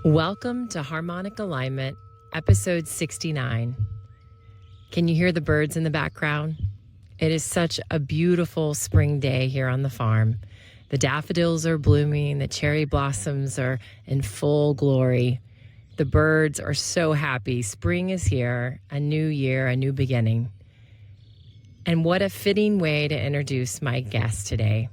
Welcome to Harmonic Alignment, episode 69. Can you hear the birds in the background? It is such a beautiful spring day here on the farm. The daffodils are blooming, the cherry blossoms are in full glory. The birds are so happy. Spring is here, a new year, a new beginning. And what a fitting way to introduce my guest today.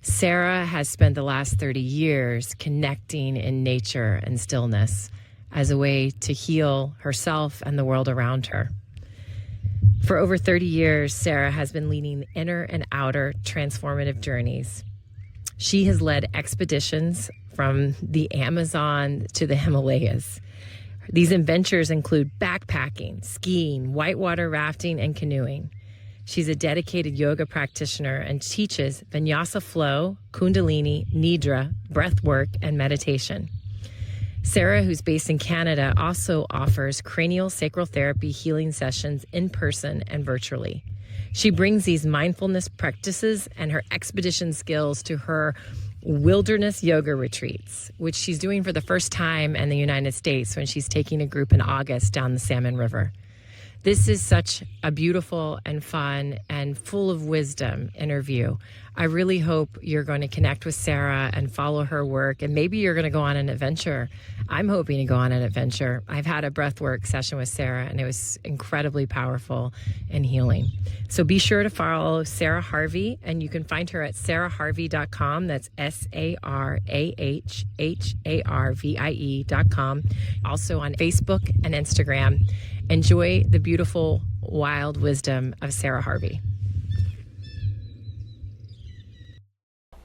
Sarah has spent the last 30 years connecting in nature and stillness as a way to heal herself and the world around her. For over 30 years, Sarah has been leading inner and outer transformative journeys. She has led expeditions from the Amazon to the Himalayas. These adventures include backpacking, skiing, whitewater rafting, and canoeing. She's a dedicated yoga practitioner and teaches vinyasa flow, kundalini, Nidra, breathwork, and meditation. Sarah, who's based in Canada, also offers CranioSacral Therapy healing sessions in person and virtually. She brings these mindfulness practices and her expedition skills to her wilderness yoga retreats, which she's doing for the first time in the United States when she's taking a group in August down the Salmon River. This is such a beautiful and fun and full of wisdom interview. I really hope you're going to connect with Sarah and follow her work, and maybe you're going to go on an adventure. I'm hoping to go on an adventure. I've had a breathwork session with Sarah, and it was incredibly powerful and healing. So be sure to follow Sarah Harvie, and you can find her at sarahharvie.com. That's SarahHarvie.com. Also on Facebook and Instagram. Enjoy the beautiful, wild wisdom of Sarah Harvie.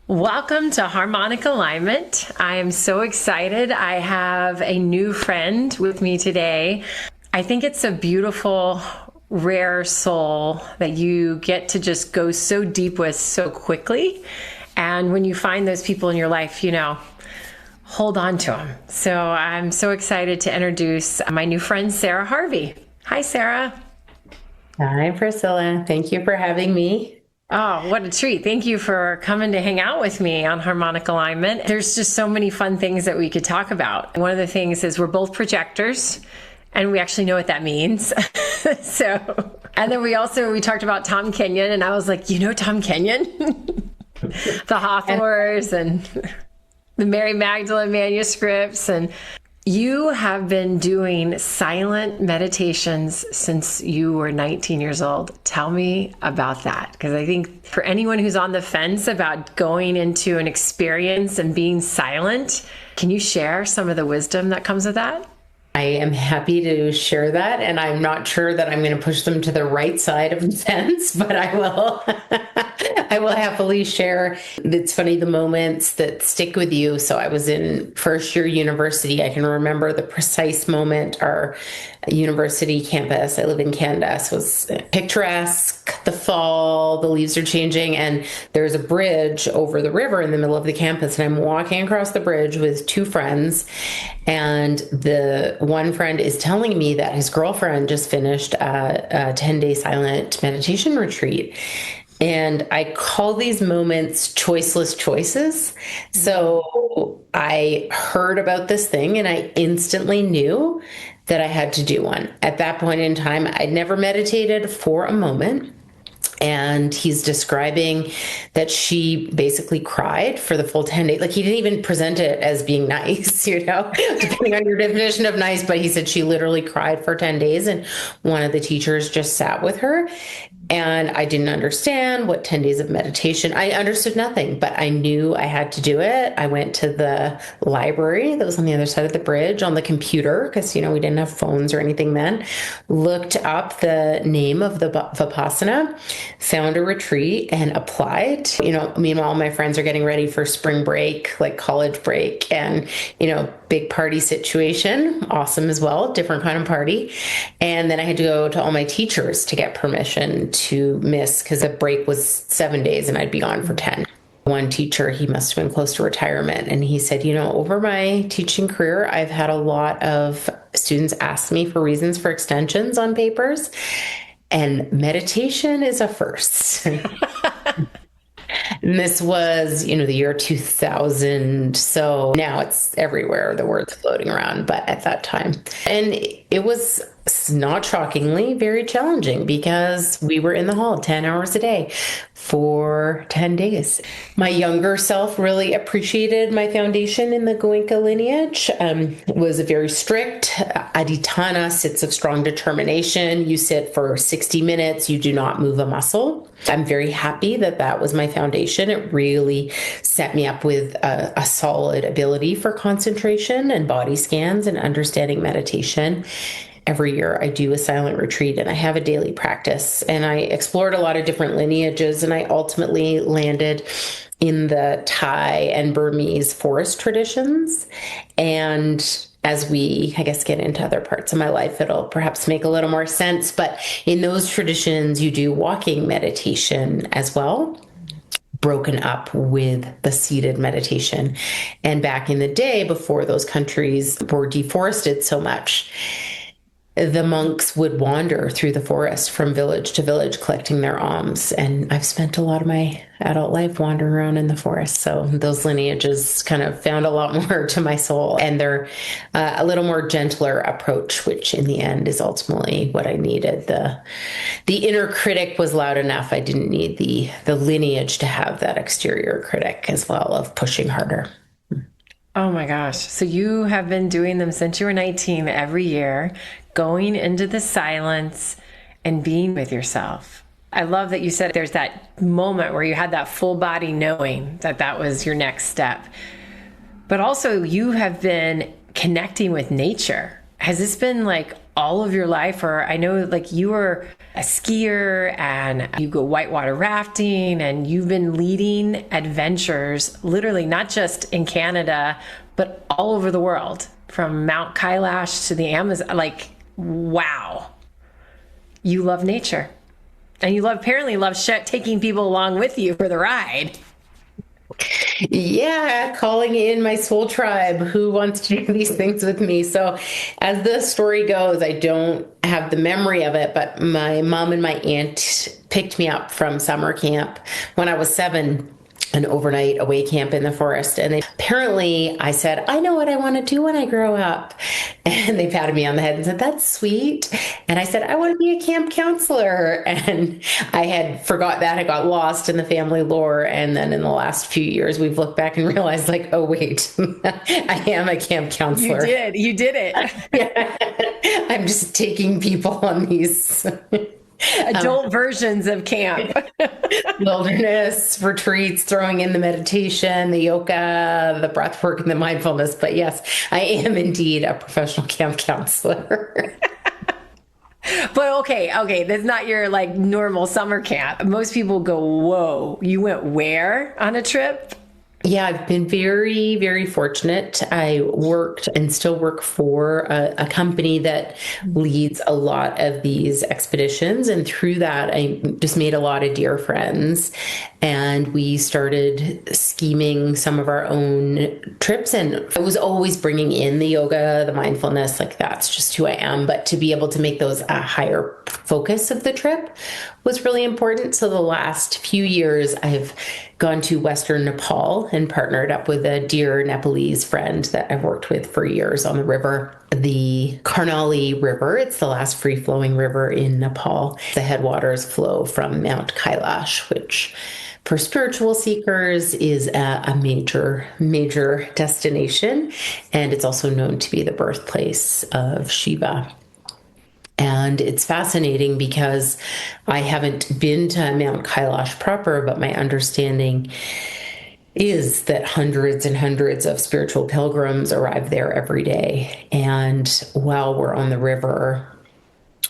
Welcome to Harmonic Alignment. I am so excited. I have a new friend with me today. I think it's a beautiful, rare soul that you get to just go so deep with so quickly. And when you find those people in your life, hold on to them. So I'm so excited to introduce my new friend, Sarah Harvie. Hi, Sarah. Hi, Priscilla. Thank you for having me. Oh, what a treat. Thank you for coming to hang out with me on Harmonic Alignment. There's just so many fun things that we could talk about. One of the things is we're both projectors, and we actually know what that means. And then we talked about Tom Kenyon, and I was like, Tom Kenyon? The Hawthorns and the Mary Magdalene manuscripts. And you have been doing silent meditations since you were 19 years old. Tell me about that. Because I think for anyone who's on the fence about going into an experience and being silent, can you share some of the wisdom that comes with that? I am happy to share that, and I'm not sure that I'm going to push them to the right side of the fence, but I will. I will happily share. It's funny, the moments that stick with you. So I was in first year university. I can remember the precise moment. Our university campus, I live in Canada, so it's picturesque, the fall, the leaves are changing, and there's a bridge over the river in the middle of the campus, and I'm walking across the bridge with two friends, and the one friend is telling me that his girlfriend just finished a 10-day silent meditation retreat. And I call these moments choiceless choices. So I heard about this thing and I instantly knew that I had to do one. At that point in time, I'd never meditated for a moment. And he's describing that she basically cried for the full 10 days. Like, he didn't even present it as being nice, depending on your definition of nice. But he said she literally cried for 10 days. And one of the teachers just sat with her. And I didn't understand what 10 days of meditation. I understood nothing, but I knew I had to do it. I went to the library that was on the other side of the bridge on the computer because, we didn't have phones or anything then. Looked up the name of the Vipassana, found a retreat and applied. Meanwhile, my friends are getting ready for spring break, like college break, and, big party situation. Awesome as well. Different kind of party. And then I had to go to all my teachers to get permission to miss, because the break was 7 days and I'd be gone for 10. One teacher, he must have been close to retirement, and he said, over my teaching career, I've had a lot of students ask me for reasons for extensions on papers, and meditation is a first. And this was, the year 2000. So now it's everywhere, the word's floating around, but at that time. And it was not shockingly very challenging because we were in the hall 10 hours a day for 10 days. My younger self really appreciated my foundation in the Goenka lineage. Was a very strict aditana, sits of strong determination. You sit for 60 minutes, you do not move a muscle. I'm very happy that that was my foundation. It really set me up with a solid ability for concentration and body scans and understanding meditation. Every year I do a silent retreat and I have a daily practice, and I explored a lot of different lineages, and I ultimately landed in the Thai and Burmese forest traditions. And as we, I guess, get into other parts of my life, it'll perhaps make a little more sense. But in those traditions, you do walking meditation as well, broken up with the seated meditation. And back in the day, before those countries were deforested so much, the monks would wander through the forest from village to village collecting their alms. And I've spent a lot of my adult life wandering around in the forest. So those lineages kind of found a lot more to my soul, and they're a little more gentler approach, which in the end is ultimately what I needed. The inner critic was loud enough. I didn't need the lineage to have that exterior critic as well of pushing harder. Oh my gosh. So you have been doing them since you were 19 every year, going into the silence and being with yourself. I love that you said there's that moment where you had that full body knowing that that was your next step. But also you have been connecting with nature. Has this been like all of your life? Or I know like you were a skier and you go whitewater rafting, and you've been leading adventures literally not just in Canada, but all over the world, from Mount Kailash to the Amazon. Like, wow. You love nature, and you apparently love taking people along with you for the ride. Yeah, calling in my soul tribe who wants to do these things with me. So as the story goes, I don't have the memory of it, but my mom and my aunt picked me up from summer camp when I was 7, an overnight away camp in the forest. And apparently I said, I know what I want to do when I grow up. And they patted me on the head and said, that's sweet. And I said, I want to be a camp counselor. And I had forgot that. I got lost in the family lore. And then in the last few years, we've looked back and realized like, oh, wait, I am a camp counselor. You did it. I'm just taking people on these adult versions of camp. Wilderness retreats, throwing in the meditation, the yoga, the breathwork, and the mindfulness. But yes, I am indeed a professional camp counselor. But okay, that's not your like normal summer camp. Most people go, whoa, you went where on a trip? Yeah, I've been very, very fortunate. I worked and still work for a company that leads a lot of these expeditions. And through that, I just made a lot of dear friends. And we started scheming some of our own trips. And I was always bringing in the yoga, the mindfulness, like that's just who I am. But to be able to make those a higher focus of the trip was really important. So the last few years, I've gone to Western Nepal and partnered up with a dear Nepalese friend that I've worked with for years on the river, the Karnali River. It's the last free-flowing river in Nepal. The headwaters flow from Mount Kailash, which for spiritual seekers is a major, major destination. And it's also known to be the birthplace of Shiva. And it's fascinating because I haven't been to Mount Kailash proper, but my understanding is that hundreds and hundreds of spiritual pilgrims arrive there every day. And while we're on the river,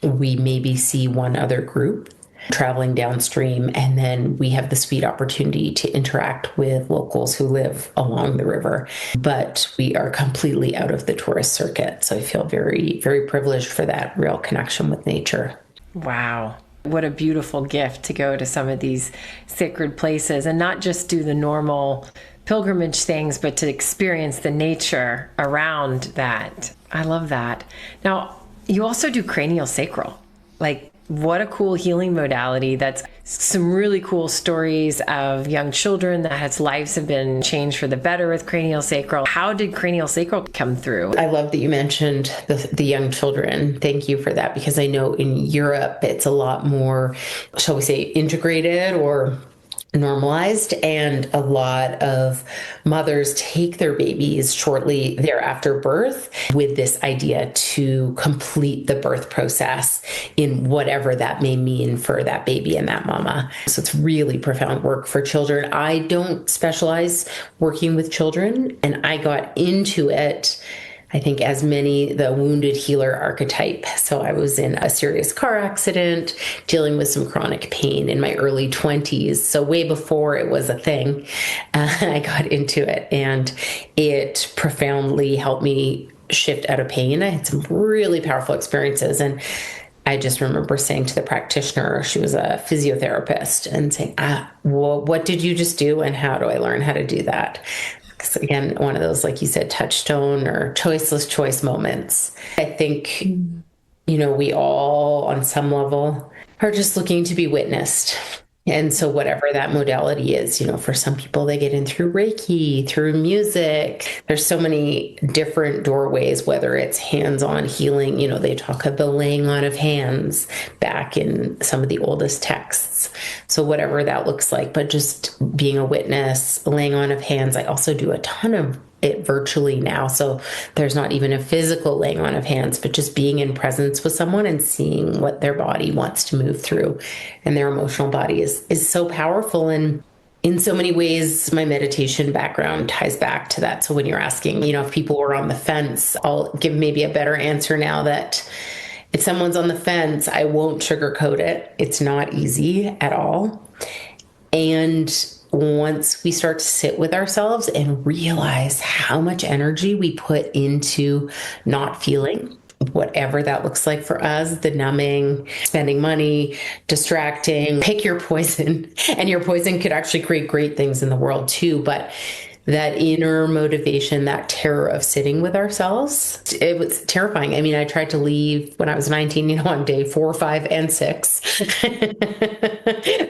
we maybe see one other group traveling downstream, and then we have the sweet opportunity to interact with locals who live along the river. But we are completely out of the tourist circuit. So I feel very, very privileged for that real connection with nature. Wow. What a beautiful gift to go to some of these sacred places and not just do the normal pilgrimage things, but to experience the nature around that. I love that. Now, you also do craniosacral. Like, what a cool healing modality. That's some really cool stories of young children that has lives have been changed for the better with craniosacral. How did craniosacral come through? I love that you mentioned the young children. Thank you for that, because I know in Europe it's a lot more, shall we say, integrated or normalized, and a lot of mothers take their babies shortly thereafter birth with this idea to complete the birth process in whatever that may mean for that baby and that mama. So it's really profound work for children. I don't specialize working with children, and I got into it, I think, as the wounded healer archetype. So I was in a serious car accident, dealing with some chronic pain in my early 20s. So way before it was a thing, I got into it, and it profoundly helped me shift out of pain. I had some really powerful experiences, and I just remember saying to the practitioner, she was a physiotherapist, and saying, well, what did you just do, and how do I learn how to do that? Again, one of those, like you said, touchstone or choiceless choice moments. I think, we all on some level are just looking to be witnessed. And so whatever that modality is, for some people, they get in through Reiki, through music. There's so many different doorways, whether it's hands-on healing. They talk of the laying on of hands back in some of the oldest texts. So whatever that looks like, but just being a witness, laying on of hands. I also do a ton of it virtually now. So there's not even a physical laying on of hands, but just being in presence with someone and seeing what their body wants to move through, and their emotional body is so powerful. And in so many ways, my meditation background ties back to that. So when you're asking, if people were on the fence, I'll give maybe a better answer now that if someone's on the fence, I won't sugarcoat it. It's not easy at all. And once we start to sit with ourselves and realize how much energy we put into not feeling, whatever that looks like for us, the numbing, spending money, distracting, pick your poison. And your poison could actually create great things in the world too. But that inner motivation, that terror of sitting with ourselves, it was terrifying. I mean, I tried to leave when I was 19, on day 4, 5, and 6.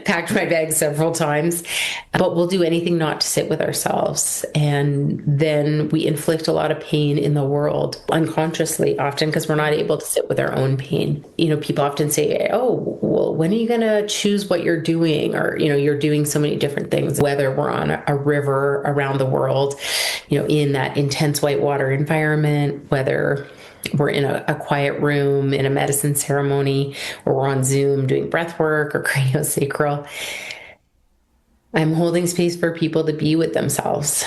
Packed my bag several times. But we'll do anything not to sit with ourselves. And then we inflict a lot of pain in the world unconsciously, often because we're not able to sit with our own pain. People often say, oh, well, when are you going to choose what you're doing? Or, you're doing so many different things, whether we're on a river around the world, in that intense white water environment, whether we're in a quiet room in a medicine ceremony, or we're on Zoom doing breathwork or craniosacral. I'm holding space for people to be with themselves.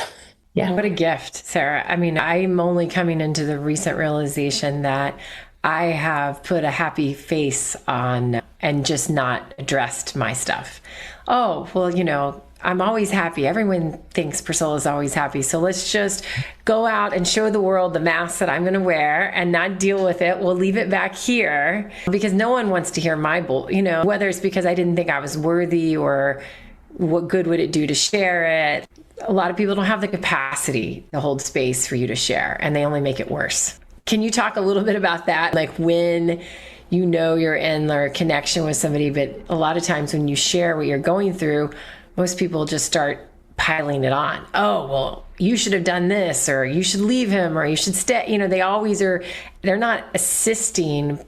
Yeah. What a gift, Sarah. I mean, I'm only coming into the recent realization that I have put a happy face on and just not addressed my stuff. Oh, well, I'm always happy. Everyone thinks Priscilla's always happy. So let's just go out and show the world the mask that I'm going to wear and not deal with it. We'll leave it back here because no one wants to hear my whether it's because I didn't think I was worthy or what good would it do to share it. A lot of people don't have the capacity to hold space for you to share, and they only make it worse. Can you talk a little bit about that? Like when you're in a connection with somebody, but a lot of times when you share what you're going through, most people just start piling it on. Oh, well, you should have done this, or you should leave him, or you should stay. They always are, they're not assisting.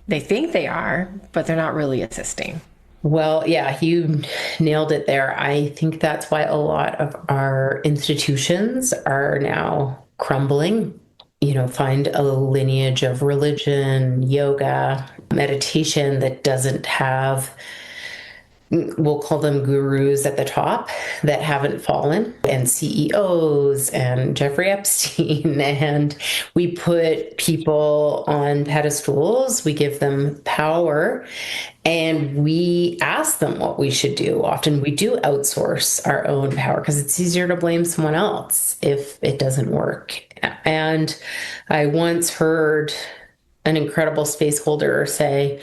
They think they are, but they're not really assisting. Well, yeah, you nailed it there. I think that's why a lot of our institutions are now crumbling. Find a lineage of religion, yoga, meditation that doesn't have, we'll call them gurus at the top that haven't fallen, and CEOs and Jeffrey Epstein. And we put people on pedestals, we give them power, and we ask them what we should do. Often we do outsource our own power because it's easier to blame someone else if it doesn't work. And I once heard an incredible space holder say,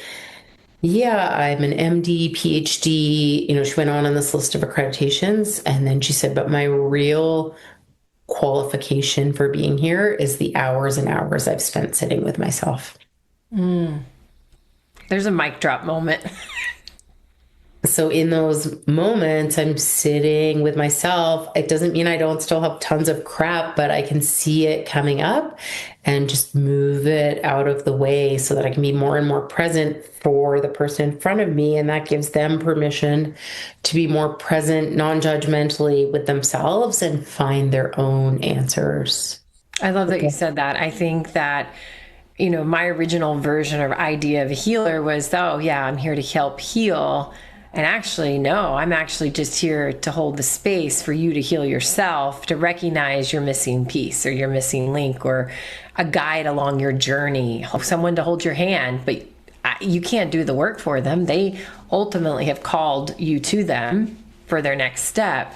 yeah, I'm an MD, PhD. She went on this list of accreditations. And then she said, but my real qualification for being here is the hours and hours I've spent sitting with myself. There's a mic drop moment. So in those moments, I'm sitting with myself. It doesn't mean I don't still have tons of crap, but I can see it coming up and just move it out of the way so that I can be more and more present for the person in front of me. And that gives them permission to be more present, non-judgmentally with themselves and find their own answers. I love that you said that. I think that, my original version or idea of a healer was, oh yeah, I'm here to help heal. And actually, no, I'm actually just here to hold the space for you to heal yourself, to recognize your missing piece or your missing link or a guide along your journey, someone to hold your hand, but you can't do the work for them. They ultimately have called you to them for their next step.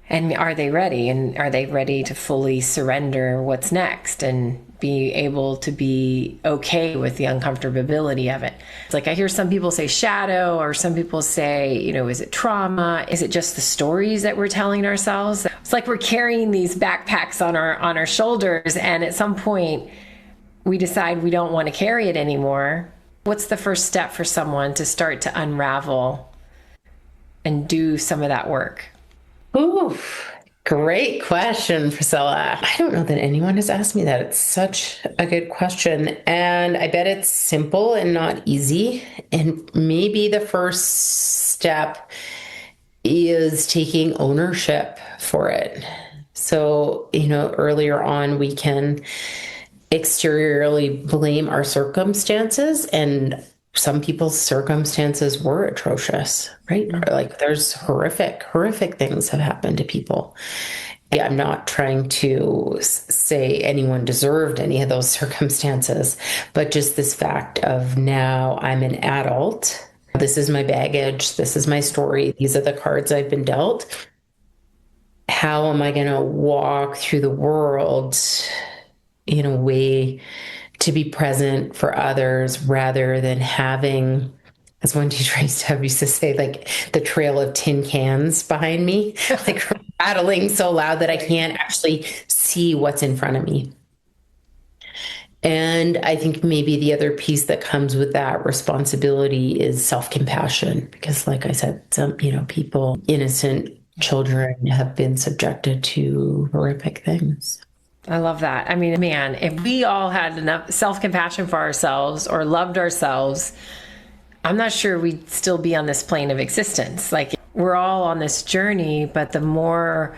And are they ready? And are they ready to fully surrender what's next and be able to be okay with the uncomfortability of it? It's like I hear some people say shadow, or some people say, is it trauma? Is it just the stories that we're telling ourselves? It's like we're carrying these backpacks on our shoulders, and at some point we decide we don't want to carry it anymore. What's the first step for someone to start to unravel and do some of that work? Ooh, great question, Priscilla. I don't know that anyone has asked me that. It's such a good question. And I bet it's simple and not easy. And maybe the first step is taking ownership for it. So, earlier on, we can exteriorly blame our circumstances, and some people's circumstances were atrocious, right? Like there's horrific things have happened to people. I'm not trying to say anyone deserved any of those circumstances, but just this fact of now I'm an adult. This is my baggage. This is my story. These are the cards I've been dealt. How am I going to walk through the world in a way to be present for others rather than having, as one teacher used to say, like the trail of tin cans behind me, like rattling so loud that I can't actually see what's in front of me. And I think maybe the other piece that comes with that responsibility is self-compassion, because like I said, some, people, innocent children have been subjected to horrific things. I love that. I mean, man, if we all had enough self-compassion for ourselves or loved ourselves, I'm not sure we'd still be on this plane of existence. Like we're all on this journey, but the more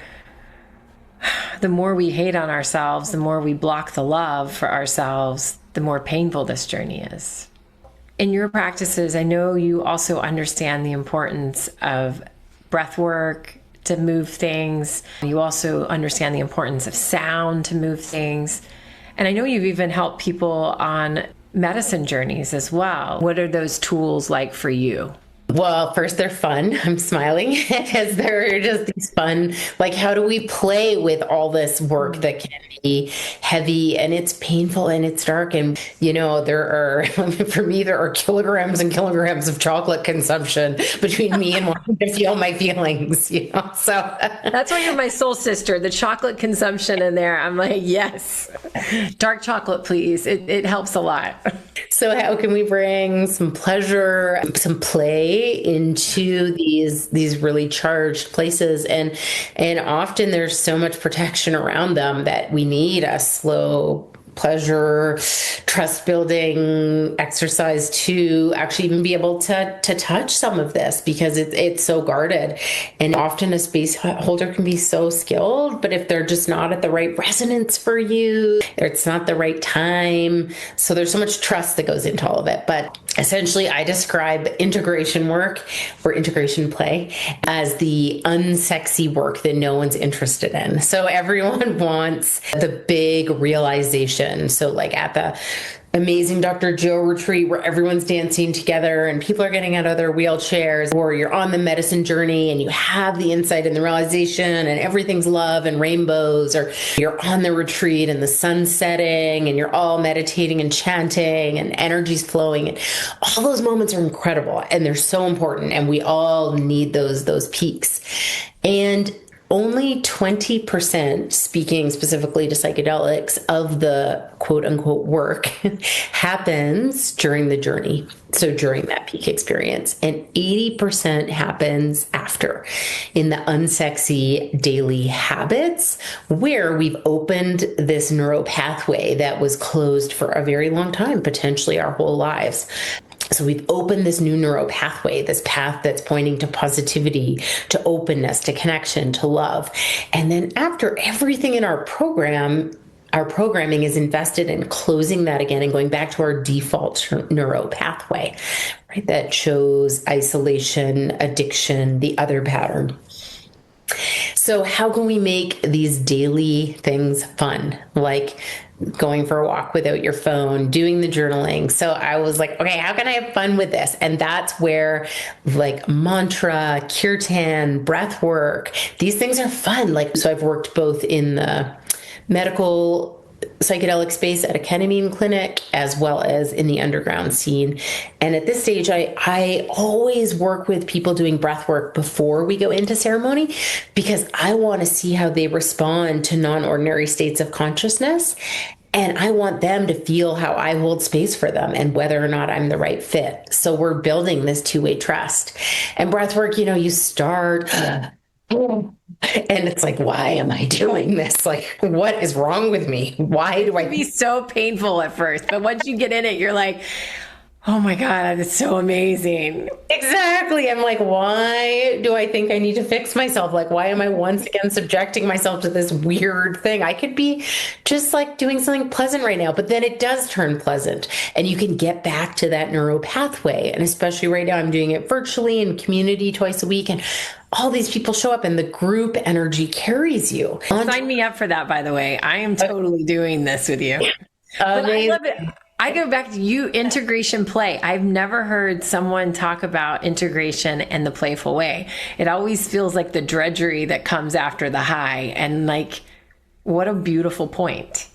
we hate on ourselves, the more we block the love for ourselves, the more painful this journey is. In your practices, I know you also understand the importance of breath work to move things. You also understand the importance of sound to move things. And I know you've even helped people on medicine journeys as well. What are those tools like for you? Well, first, they're fun. I'm smiling because they're just these fun, like, how do we play with all this work that can be heavy and it's painful and it's dark? And, there are, for me, there are kilograms and kilograms of chocolate consumption between me and wanting to feel my feelings, so. That's why you're my soul sister, the chocolate consumption in there. I'm like, yes, dark chocolate, please. It helps a lot. So how can we bring some pleasure, some play into these really charged places? And often there's so much protection around them that we need a slow pleasure, trust building exercise to actually even be able to touch some of this, because it's so guarded. And often a space holder can be so skilled, but if they're just not at the right resonance for you, it's not the right time. So there's so much trust that goes into all of it. But essentially, I describe integration work or integration play as the unsexy work that no one's interested in. So everyone wants the big realization. So like at the amazing Dr. Joe retreat where everyone's dancing together and people are getting out of their wheelchairs, or you're on the medicine journey and you have the insight and the realization and everything's love and rainbows, or you're on the retreat and the sun's setting and you're all meditating and chanting and energy's flowing, and all those moments are incredible and they're so important, and we all need those peaks. And only 20%, speaking specifically to psychedelics, of the quote unquote work happens during the journey. So during that peak experience, and 80% happens after, in the unsexy daily habits, where we've opened this neural pathway that was closed for a very long time, potentially our whole lives. So we've opened this new neural pathway, this path that's pointing to positivity, to openness, to connection, to love. And then after everything in our programming is invested in closing that again and going back to our default neuro pathway, right? That chose isolation, addiction, the other pattern. So how can we make these daily things fun? Like going for a walk without your phone, doing the journaling. So I was like, okay, how can I have fun with this? And that's where like mantra, kirtan, breath work, these things are fun. Like, so I've worked both in the medical psychedelic space at a ketamine clinic, as well as in the underground scene. And at this stage, I always work with people doing breath work before we go into ceremony, because I want to see how they respond to non-ordinary states of consciousness. And I want them to feel how I hold space for them and whether or not I'm the right fit. So we're building this two-way trust. And breath work, you start and it's like, why am I doing this? Like, what is wrong with me? Why do I? It can be so painful at first, but once you get in it, you're like, oh my God, it's so amazing. Exactly. I'm like, why do I think I need to fix myself? Like, why am I once again subjecting myself to this weird thing? I could be just like doing something pleasant right now, but then it does turn pleasant and you can get back to that neuro pathway. And especially right now, I'm doing it virtually in community twice a week. And all these people show up and the group energy carries you. Sign me up for that, by the way. I am totally doing this with you. But I love it. I go back to you, integration play. I've never heard someone talk about integration in the playful way. It always feels like the drudgery that comes after the high. And like, what a beautiful point.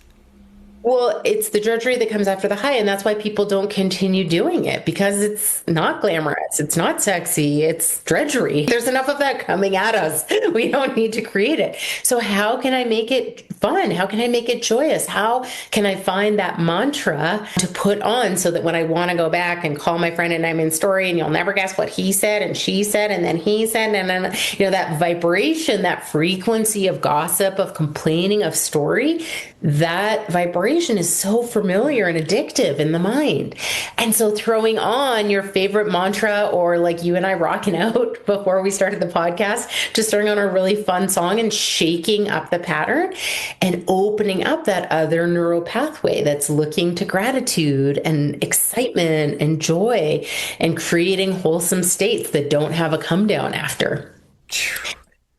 Well, it's the drudgery that comes after the high, and that's why people don't continue doing it, because it's not glamorous, it's not sexy, it's drudgery. There's enough of that coming at us. We don't need to create it. So how can I make it fun? How can I make it joyous? How can I find that mantra to put on so that when I want to go back and call my friend and I'm in story and you'll never guess what he said and she said and then he said, and then, that vibration, that frequency of gossip, of complaining, of story, that vibration is so familiar and addictive in the mind. And so throwing on your favorite mantra, or like you and I rocking out before we started the podcast, just throwing on a really fun song and shaking up the pattern and opening up that other neural pathway that's looking to gratitude and excitement and joy and creating wholesome states that don't have a come down after.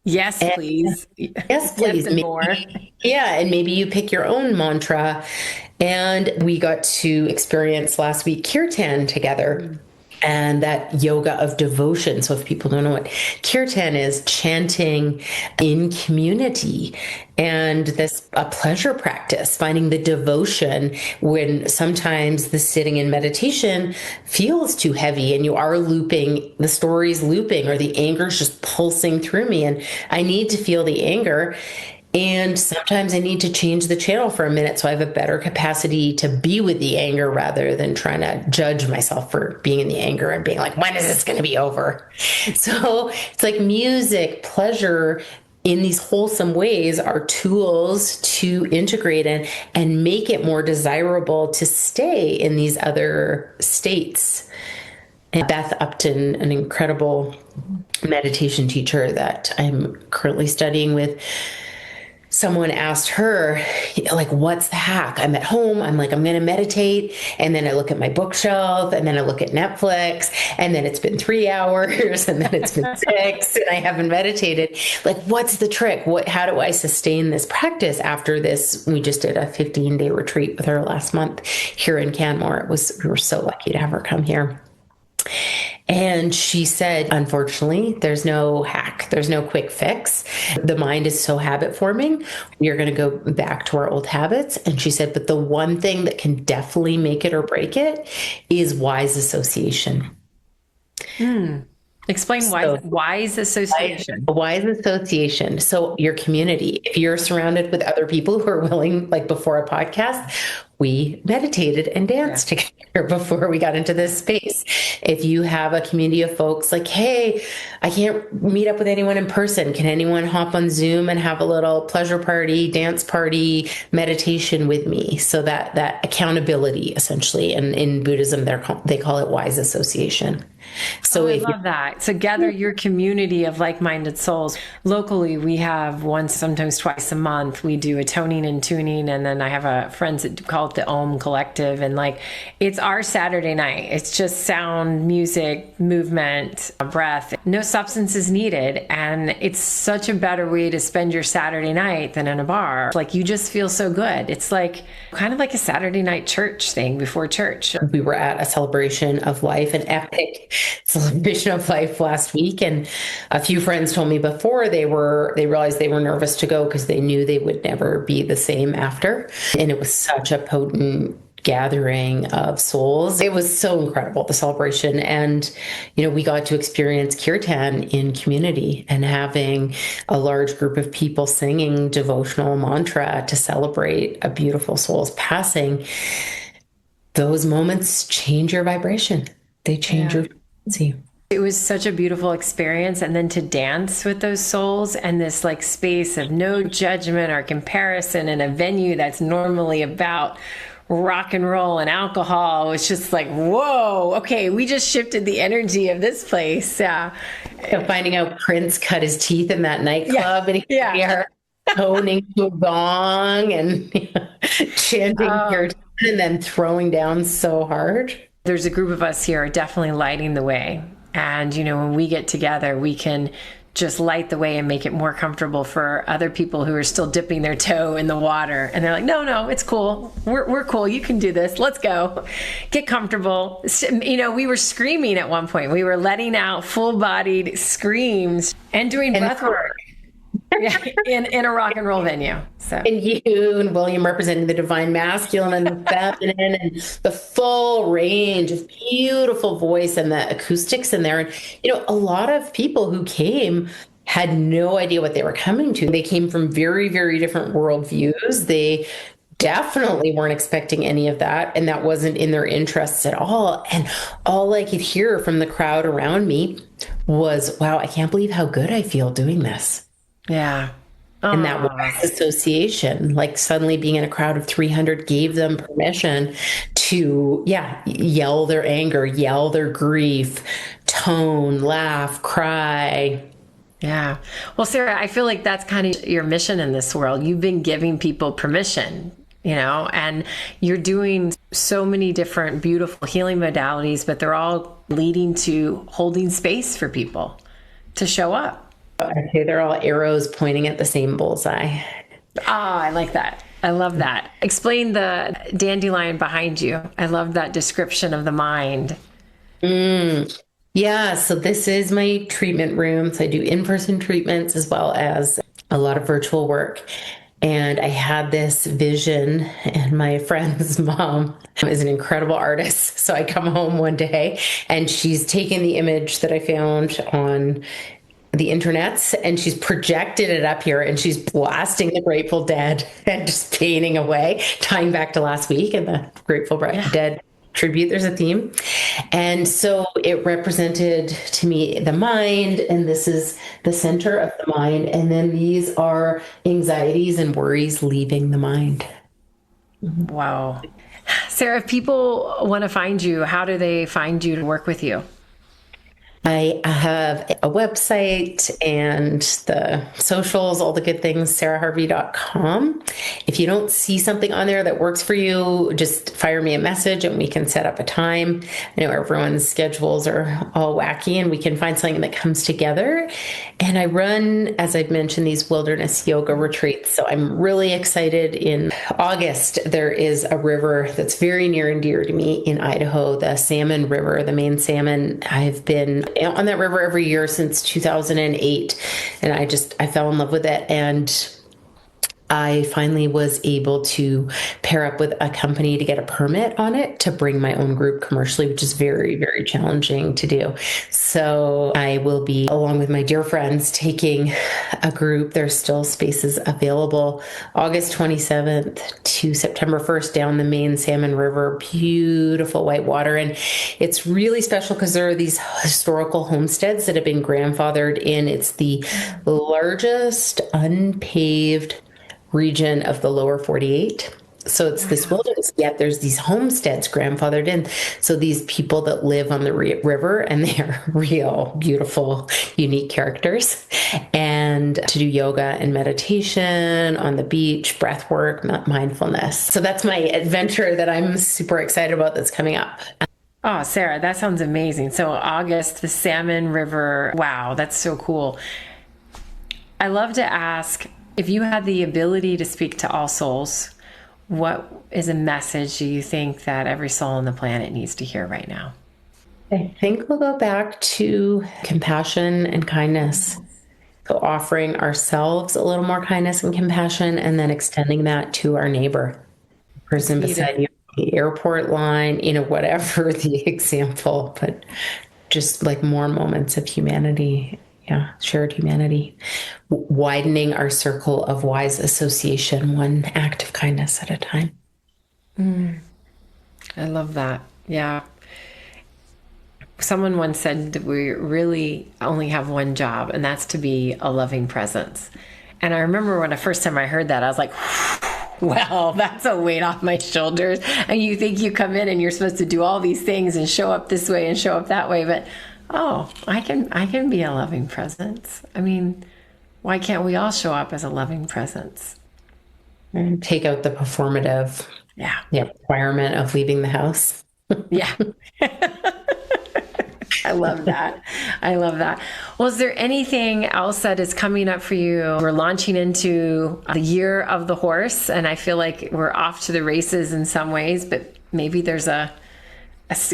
Yes, please. Yes, please. Maybe, more. Yeah. And maybe you pick your own mantra. And we got to experience last week kirtan together, and that yoga of devotion. So if people don't know what kirtan is, chanting in community, and this a pleasure practice, finding the devotion when sometimes the sitting in meditation feels too heavy and you are looping, the story's looping, or the anger's just pulsing through me and I need to feel the anger. And sometimes I need to change the channel for a minute so I have a better capacity to be with the anger rather than trying to judge myself for being in the anger and being like, when is this going to be over? So it's like music, pleasure in these wholesome ways are tools to integrate in and make it more desirable to stay in these other states. And Beth Upton, an incredible meditation teacher that I'm currently studying with, someone asked her, like, what's the hack? I'm at home. I'm like, I'm going to meditate. And then I look at my bookshelf and then I look at Netflix and then it's been 3 hours and then it's been 6 and I haven't meditated. Like, what's the trick? How do I sustain this practice after this? We just did a 15-day retreat with her last month here in Canmore. We were so lucky to have her come here. And she said, unfortunately, there's no hack. There's no quick fix. The mind is so habit forming. You're going to go back to our old habits. And she said, but the one thing that can definitely make it or break it is wise association. Explain wise association. Wise association. So your community, if you're surrounded with other people who are willing, like before a podcast, we meditated and danced together before we got into this space. If you have a community of folks like, hey, I can't meet up with anyone in person. Can anyone hop on Zoom and have a little pleasure party, dance party, meditation with me? So that accountability, essentially. And in Buddhism, they call it wise association. So I love that. So gather your community of like-minded souls. Locally, we have once, sometimes twice a month, we do a toning and tuning. And then I have friends that call it the Om Collective. And like, it's our Saturday night. It's just sound, music, movement, breath. No substance is needed. And it's such a better way to spend your Saturday night than in a bar. Like, you just feel so good. It's like kind of like a Saturday night church thing before church. We were at a celebration of life, an epic celebration of life last week, and a few friends told me before they realized they were nervous to go because they knew they would never be the same after. And it was such a potent gathering of souls. It was so incredible, the celebration. And, we got to experience kirtan in community and having a large group of people singing devotional mantra to celebrate a beautiful soul's passing. Those moments change your vibration. They change your frequency. It was such a beautiful experience. And then to dance with those souls and this like space of no judgment or comparison in a venue that's normally about rock and roll and alcohol was just like, whoa, okay, we just shifted the energy of this place. Yeah. Finding out Prince cut his teeth in that nightclub and he her toning to a gong and chanting kirtan and then throwing down so hard. There's a group of us here definitely lighting the way. And, when we get together, we can just light the way and make it more comfortable for other people who are still dipping their toe in the water. And they're like, no, it's cool. We're cool. You can do this. Let's go. Get comfortable. We were screaming at one point. We were letting out full-bodied screams and doing breath work. in a rock and roll venue. So. And you and William representing the divine masculine and the feminine and the full range of beautiful voice and the acoustics in there. And, a lot of people who came had no idea what they were coming to. They came from very, very different worldviews. They definitely weren't expecting any of that. And that wasn't in their interests at all. And all I could hear from the crowd around me was, wow, I can't believe how good I feel doing this. Yeah. And that wise association, like suddenly being in a crowd of 300 gave them permission to, yell their anger, yell their grief, tone, laugh, cry. Yeah. Well, Sarah, I feel like that's kind of your mission in this world. You've been giving people permission, and you're doing so many different beautiful healing modalities, but they're all leading to holding space for people to show up. Okay, they're all arrows pointing at the same bullseye. I like that. I love that. Explain the dandelion behind you. I love that description of the mind. Yeah, so this is my treatment room. So I do in-person treatments as well as a lot of virtual work. And I had this vision, and my friend's mom is an incredible artist. So I come home one day and she's taken the image that I found on the internets and she's projected it up here and she's blasting the Grateful Dead and just painting away, tying back to last week and the Grateful Dead tribute. There's a theme. And so it represented to me the mind, and this is the center of the mind. And then these are anxieties and worries leaving the mind. Wow. Sarah, if people want to find you, how do they find you to work with you? I have a website and the socials, all the good things, sarahharvie.com. If you don't see something on there that works for you, just fire me a message and we can set up a time. I know everyone's schedules are all wacky and we can find something that comes together. And I run, as I've mentioned, these wilderness yoga retreats. So I'm really excited. In August, there is a river that's very near and dear to me in Idaho, the Salmon River, the main salmon. I've been on that river every year since 2008. And I fell in love with it. And I finally was able to pair up with a company to get a permit on it to bring my own group commercially, which is very, very challenging to do. So I will be, along with my dear friends, taking a group. There's still spaces available August 27th to September 1st down the main Salmon River, beautiful white water. And it's really special because there are these historical homesteads that have been grandfathered in. It's the largest unpaved region of the lower 48. So it's this wilderness, yet there's these homesteads grandfathered in. So these people that live on the river, and they're real, beautiful, unique characters. And to do yoga and meditation on the beach, breath work, mindfulness. So that's my adventure that I'm super excited about that's coming up. Oh, Sarah, that sounds amazing. So August, the Salmon River. Wow, that's so cool. I love to ask, if you had the ability to speak to all souls, what is a message do you think that every soul on the planet needs to hear right now? I think we'll go back to compassion and kindness. So offering ourselves a little more kindness and compassion, and then extending that to our neighbor, person beside you, the airport line, whatever the example, but just like more moments of humanity. Yeah, shared humanity, widening our circle of wise association, one act of kindness at a time. I love that. Yeah. Someone once said that we really only have one job, and that's to be a loving presence. And I remember when the first time I heard that, I was like, well, that's a weight off my shoulders. And you think you come in and you're supposed to do all these things and show up this way and show up that way, but I can be a loving presence. I mean, why can't we all show up as a loving presence? And take out the performative requirement of leaving the house. Yeah. I love that. I love that. Well, is there anything else that is coming up for you? We're launching into the year of the horse, and I feel like we're off to the races in some ways, but maybe there's a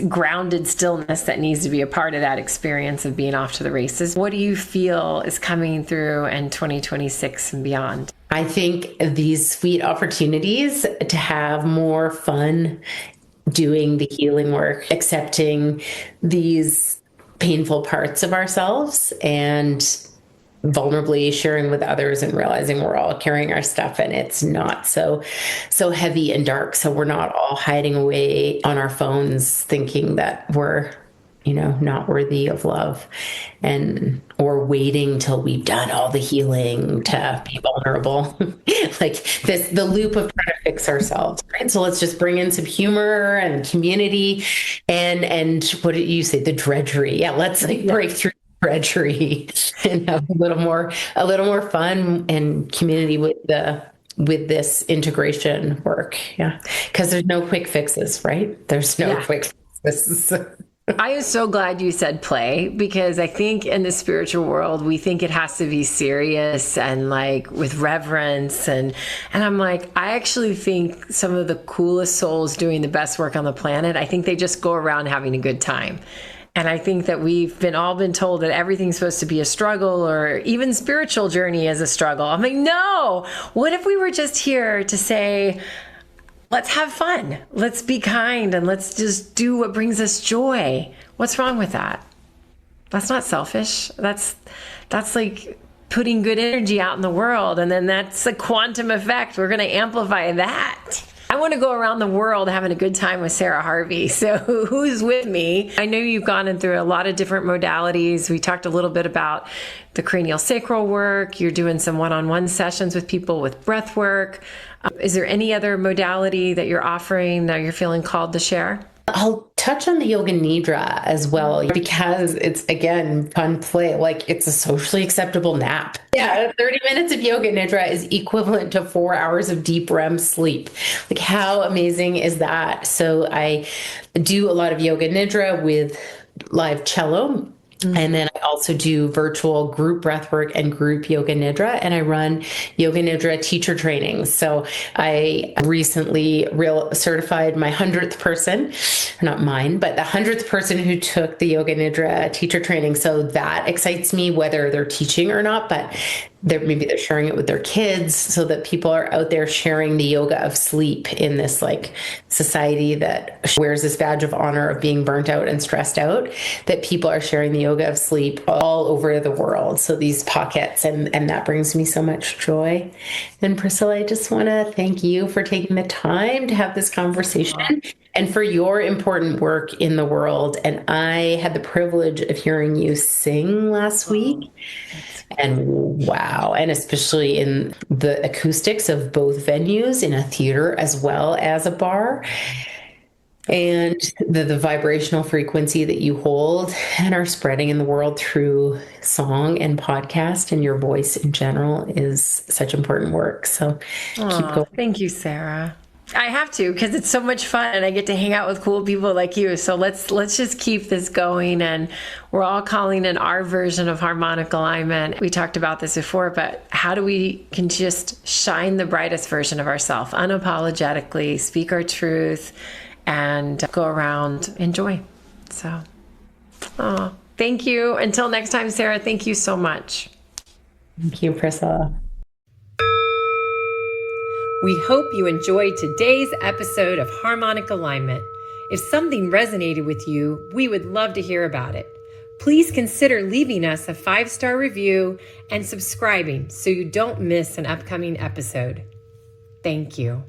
grounded stillness that needs to be a part of that experience of being off to the races. What do you feel is coming through in 2026 and beyond? I think these sweet opportunities to have more fun doing the healing work, accepting these painful parts of ourselves and vulnerably sharing with others and realizing we're all carrying our stuff and it's not so heavy and dark. So we're not all hiding away on our phones thinking that we're, not worthy of love or waiting till we've done all the healing to be vulnerable. The loop of trying to fix ourselves, right? So let's just bring in some humor and community and what did you say? The drudgery. Yeah. Let's break through drudgery and have a little more fun and community with this integration work. Yeah. Because there's no quick fixes, right? There's no quick fixes. I am so glad you said play, because I think in the spiritual world, we think it has to be serious and like with reverence. And I'm like, I actually think some of the coolest souls doing the best work on the planet, I think they just go around having a good time. And I think that we've all been told that everything's supposed to be a struggle, or even spiritual journey is a struggle. I'm like, no, what if we were just here to say, let's have fun, let's be kind, and let's just do what brings us joy. What's wrong with that? That's not selfish. That's like putting good energy out in the world. And then that's a quantum effect. We're going to amplify that. I want to go around the world having a good time with Sarah Harvie. So who's with me? I know you've gone through a lot of different modalities. We talked a little bit about the craniosacral work. You're doing some one-on-one sessions with people with breath work. Is there any other modality that you're offering that you're feeling called to share? I'll touch on the yoga nidra as well, because it's, again, fun play. Like, it's a socially acceptable nap. Yeah, 30 minutes of yoga nidra is equivalent to 4 hours of deep REM sleep. Like, how amazing is that? So I do a lot of yoga nidra with live cello. And then I also do virtual group breathwork and group yoga nidra, and I run yoga nidra teacher trainings. So I recently certified my 100th person, not mine, but the 100th person who took the yoga nidra teacher training. So that excites me, whether they're teaching or not, but maybe they're sharing it with their kids, so that people are out there sharing the yoga of sleep in this like society that wears this badge of honor of being burnt out and stressed out, that people are sharing the yoga of sleep all over the world. So these pockets, and that brings me so much joy. And Priscilla, I just want to thank you for taking the time to have this conversation and for your important work in the world. And I had the privilege of hearing you sing last week. And wow, and especially in the acoustics of both venues, in a theater as well as a bar. And the vibrational frequency that you hold and are spreading in the world through song and podcast and your voice in general is such important work. So keep going. Thank you, Sarah. I have to, because it's so much fun and I get to hang out with cool people like you. So let's just keep this going, and we're all calling in our version of harmonic alignment. We talked about this before, but how do we can just shine the brightest version of ourselves unapologetically, speak our truth, and go around enjoy. So, thank you. Until next time, Sarah, thank you so much. Thank you, Priscilla. We hope you enjoyed today's episode of Harmonic Alignment. If something resonated with you, we would love to hear about it. Please consider leaving us a 5-star review and subscribing so you don't miss an upcoming episode. Thank you.